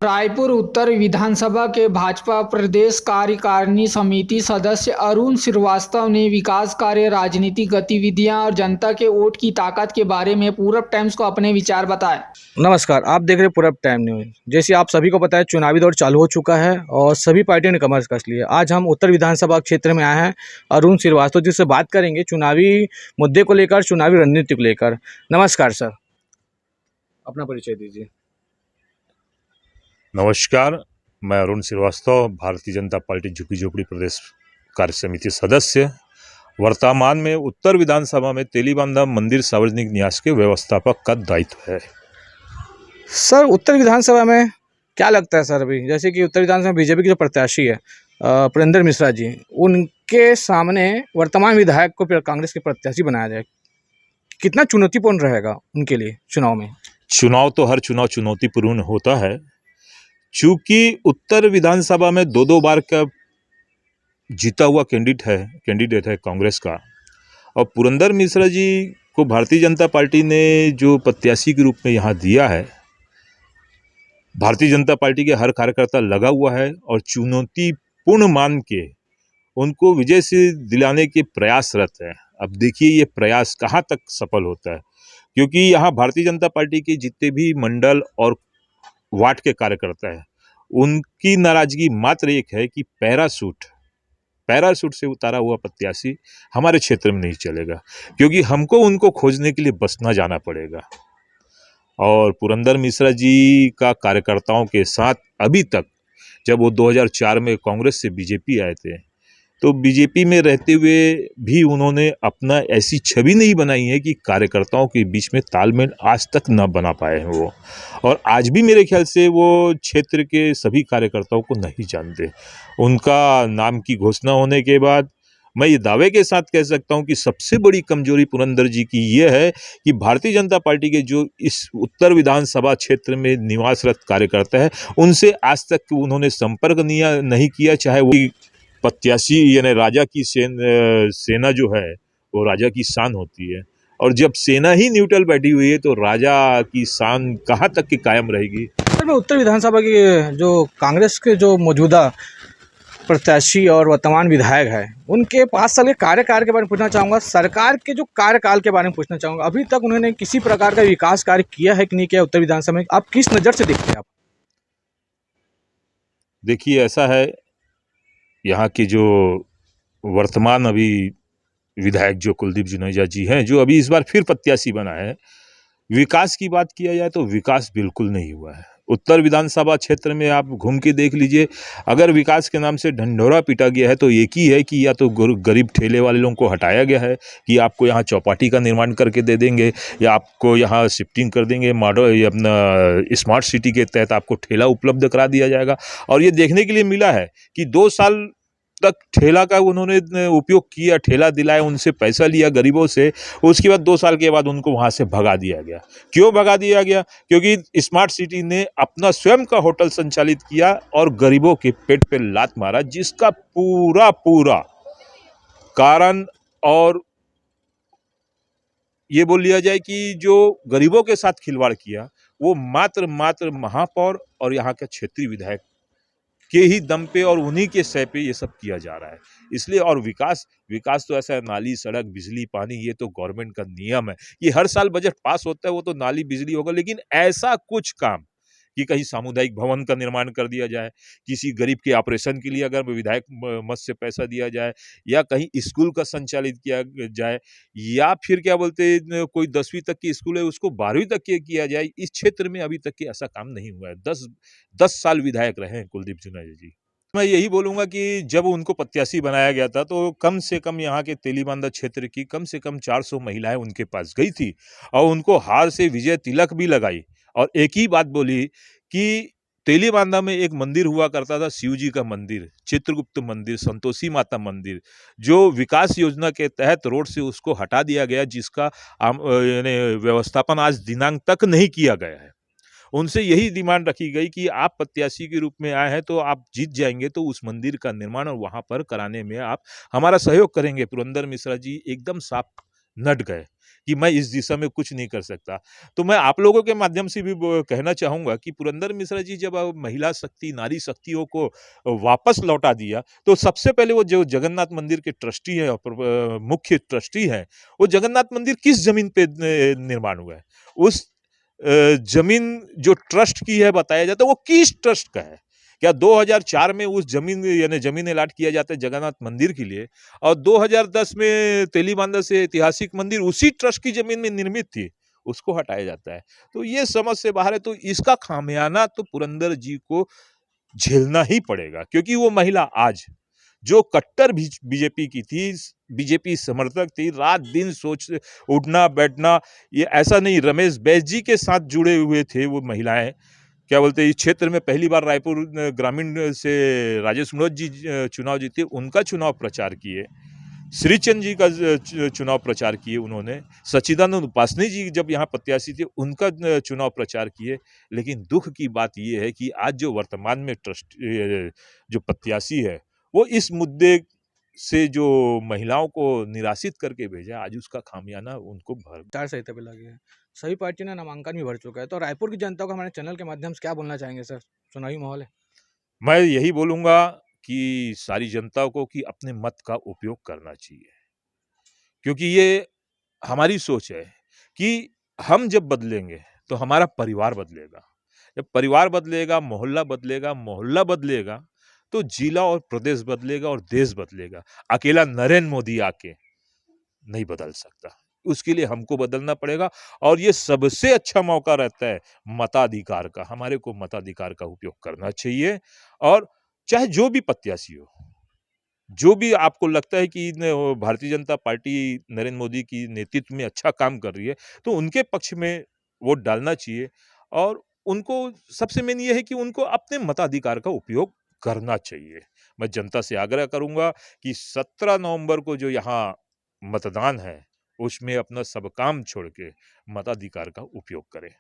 रायपुर उत्तर विधानसभा के भाजपा प्रदेश कार्यकारिणी समिति सदस्य अरुण श्रीवास्तव ने विकास कार्य, राजनीतिक गतिविधियां और जनता के वोट की ताकत के बारे में पूरब टाइम्स को अपने विचार बताए। नमस्कार, आप देख रहे हैं पूरब टाइम न्यूज। जैसे आप सभी को पता है, चुनावी दौर चालू हो चुका है और सभी पार्टियों ने कमर कस ली है। आज हम उत्तर विधानसभा क्षेत्र में आए हैं अरुण श्रीवास्तव जी से बात करेंगे चुनावी मुद्दे को लेकर, चुनावी रणनीति को लेकर। नमस्कार सर, अपना परिचय दीजिए। नमस्कार, मैं अरुण श्रीवास्तव, भारतीय जनता पार्टी झुग्गी झोपड़ी प्रदेश कार्य समिति सदस्य, वर्तमान में उत्तर विधानसभा में तेलीबांधा मंदिर सार्वजनिक न्यास के व्यवस्थापक का दायित्व है। सर, उत्तर विधानसभा में क्या लगता है सर, अभी जैसे कि उत्तर विधानसभा में बीजेपी के जो प्रत्याशी है पुरेंद्र मिश्रा जी, उनके सामने वर्तमान विधायक को कांग्रेस के प्रत्याशी बनाया जाए, कितना चुनौतीपूर्ण रहेगा उनके लिए चुनाव में? चुनाव तो हर चुनाव चुनौतीपूर्ण होता है। चूंकि उत्तर विधानसभा में दो बार का जीता हुआ कैंडिडेट है कांग्रेस का, और पुरेंद्र मिश्रा जी को भारतीय जनता पार्टी ने जो प्रत्याशी के रूप में यहाँ दिया है, भारतीय जनता पार्टी के हर कार्यकर्ता लगा हुआ है और चुनौतीपूर्ण मान के उनको विजय से दिलाने के प्रयासरत है। अब देखिए ये प्रयास कहाँ तक सफल होता है, क्योंकि यहाँ भारतीय जनता पार्टी के जितने भी मंडल और वार्ड के कार्यकर्ता है, उनकी नाराजगी मात्र एक है कि पैराशूट से उतारा हुआ प्रत्याशी हमारे क्षेत्र में नहीं चलेगा, क्योंकि हमको उनको खोजने के लिए बसना जाना पड़ेगा। और पुरेंद्र मिश्रा जी का कार्यकर्ताओं के साथ अभी तक, जब वो 2004 में कांग्रेस से बीजेपी आए थे, तो बीजेपी में रहते हुए भी उन्होंने अपना ऐसी छवि नहीं बनाई है कि कार्यकर्ताओं के बीच में तालमेल आज तक न बना पाए हैं वो। और आज भी मेरे ख्याल से वो क्षेत्र के सभी कार्यकर्ताओं को नहीं जानते। उनका नाम की घोषणा होने के बाद मैं ये दावे के साथ कह सकता हूं कि सबसे बड़ी कमजोरी पुरेंद्र जी की ये है कि भारतीय जनता पार्टी के जो इस उत्तर विधानसभा क्षेत्र में निवासरत कार्यकर्ता है, उनसे आज तक उन्होंने संपर्क नहीं किया। चाहे वो प्रत्याशी यानी राजा की सेना जो है, वो राजा की शान होती है, और जब सेना ही न्यूट्रल बैठी हुई है तो राजा की शान कहाँ तक की कायम रहेगी। सर, मैं उत्तर विधानसभा के जो कांग्रेस के जो मौजूदा प्रत्याशी और वर्तमान विधायक है, उनके 5 साल के कार्यकाल के बारे में पूछना चाहूँगा। सरकार के जो कार्यकाल के बारे में पूछना चाहूँगा। अभी तक उन्होंने किसी प्रकार का विकास कार्य किया है कि नहीं किया उत्तर विधानसभा में? आप किस नज़र से देखते हैं आप? देखिए, ऐसा है, यहाँ के जो वर्तमान अभी विधायक जो कुलदीप जुनेजा जी हैं, जो अभी इस बार फिर प्रत्याशी बना है, विकास की बात किया जाए तो विकास बिल्कुल नहीं हुआ है। उत्तर विधानसभा क्षेत्र में आप घूम के देख लीजिए, अगर विकास के नाम से ढंढोरा पीटा गया है तो एक ही है कि या तो गरीब ठेले वाले लोगों को हटाया गया है कि आपको यहाँ चौपाटी का निर्माण करके दे देंगे, या आपको यहाँ शिफ्टिंग कर देंगे, मॉडल अपना स्मार्ट सिटी के तहत आपको ठेला उपलब्ध करा दिया जाएगा। और ये देखने के लिए मिला है कि 2 साल तक ठेला का उन्होंने उपयोग किया, ठेला दिलाया, उनसे पैसा लिया गरीबों से, उसके बाद 2 साल के बाद उनको वहाँ से भगा दिया गया। क्यों भगा दिया गया? क्योंकि स्मार्ट सिटी ने अपना स्वयं का होटल संचालित किया और गरीबों के पेट पे लात मारा, जिसका पूरा कारण, और ये बोल लिया जाए कि जो गरीबों के साथ खिलवाड़ किया, वो मात्र महापौर और यहाँ के क्षेत्रीय विधायक के ही दम पे और उन्हीं के सह पे ये सब किया जा रहा है। इसलिए, और विकास तो ऐसा है, नाली, सड़क, बिजली, पानी, ये तो गवर्नमेंट का नियम है कि हर साल बजट पास होता है, वो तो नाली, बिजली होगा। लेकिन ऐसा कुछ काम कि कहीं सामुदायिक भवन का निर्माण कर दिया जाए, किसी गरीब के ऑपरेशन के लिए अगर विधायक मद से पैसा दिया जाए, या कहीं स्कूल का संचालित किया जाए, या फिर क्या बोलते हैं, कोई 10वीं तक की स्कूल है उसको 12वीं तक किया जाए, इस क्षेत्र में अभी तक के ऐसा काम नहीं हुआ है। 10 साल विधायक रहे हैं कुलदीप जुनेजा जी। मैं यही बोलूँगा कि जब उनको प्रत्याशी बनाया गया था तो कम से कम यहाँ के तेलीबांधा क्षेत्र की कम से कम 400 महिलाएं उनके पास गई थी और उनको हार से विजय तिलक भी लगाई, और एक ही बात बोली कि तेलीबांधा में एक मंदिर हुआ करता था, शिव जी का मंदिर, चित्रगुप्त मंदिर, संतोषी माता मंदिर, जो विकास योजना के तहत रोड से उसको हटा दिया गया, जिसका व्यवस्थापन आज दिनांक तक नहीं किया गया है। उनसे यही डिमांड रखी गई कि आप प्रत्याशी के रूप में आए हैं तो आप जीत जाएंगे तो उस मंदिर का निर्माण और वहां पर कराने में आप हमारा सहयोग करेंगे। पुरेंद्र मिश्रा जी एकदम साफ नट गए कि मैं इस दिशा में कुछ नहीं कर सकता। तो मैं आप लोगों के माध्यम से भी कहना चाहूँगा कि पुरंदर मिश्रा जी जब महिला शक्ति, नारी शक्तियों को वापस लौटा दिया, तो सबसे पहले वो जो जगन्नाथ मंदिर के ट्रस्टी हैं और मुख्य ट्रस्टी हैं, वो जगन्नाथ मंदिर किस ज़मीन पे निर्माण हुआ है? उस ज़मीन जो ट्रस्ट की है बताया जाता है, वो किस ट्रस्ट का है? क्या 2004 में उस ज़मीन यानी ज़मीन अलॉट किया जाता है जगन्नाथ मंदिर के लिए और 2010 में तेलीबांधा से ऐतिहासिक मंदिर उसी ट्रस्ट की ज़मीन में निर्मित थी, उसको हटाया जाता है। तो ये समझ से बाहर है, तो इसका खामियाना तो पुरंदर जी को झेलना ही पड़ेगा, क्योंकि वो महिला आज जो कट्टर बीजेपी की थी, बीजेपी समर्थक थी, रात दिन सोच उठना बैठना, ये ऐसा नहीं, रमेश बैस जी के साथ जुड़े हुए थे वो महिलाएं। क्या बोलते हैं, इस क्षेत्र में पहली बार रायपुर ग्रामीण से राजेश मनोज जी चुनाव जीते, उनका चुनाव प्रचार किए। श्रीचंद जी का चुनाव प्रचार किए उन्होंने। सच्चिदानंद उपासनी जी जब यहाँ प्रत्याशी थे, उनका चुनाव प्रचार किए। लेकिन दुख की बात ये है कि आज जो वर्तमान में जो प्रत्याशी है, वो इस मुद्दे से जो महिलाओं को निराशित करके भेजा, आज उसका खामियाना उनको भर आचार संहिता पे लगे हैं, सभी पार्टी ने नामांकन भी भर चुका है, तो रायपुर की जनता को हमारे चैनल के माध्यम से क्या बोलना चाहेंगे सर? चुनावी माहौल है। मैं यही बोलूँगा कि सारी जनता को कि अपने मत का उपयोग करना चाहिए। क्योंकि ये हमारी सोच है कि हम जब बदलेंगे, तो हमारा परिवार बदलेगा। जब परिवार बदलेगा, मोहल्ला बदलेगा, तो जिला और प्रदेश बदलेगा और देश बदलेगा। अकेला नरेंद्र मोदी आके नहीं बदल सकता। उसके लिए हमको बदलना पड़ेगा और ये सबसे अच्छा मौका रहता है मताधिकार का। हमारे को मताधिकार का उपयोग करना चाहिए और चाहे जो भी प्रत्याशी हो, जो भी आपको लगता है कि भारतीय जनता पार्टी नरेंद्र मोदी की नेतृत्व में अच्छा काम कर रही है, तो उनके पक्ष में वोट डालना चाहिए और उनको सबसे मेन ये है कि उनको अपने मताधिकार का उपयोग करना चाहिए। मैं जनता से आग्रह करूंगा कि 17 नवंबर को जो यहाँ मतदान है, उसमें अपना सब काम छोड़ के मताधिकार का उपयोग करें।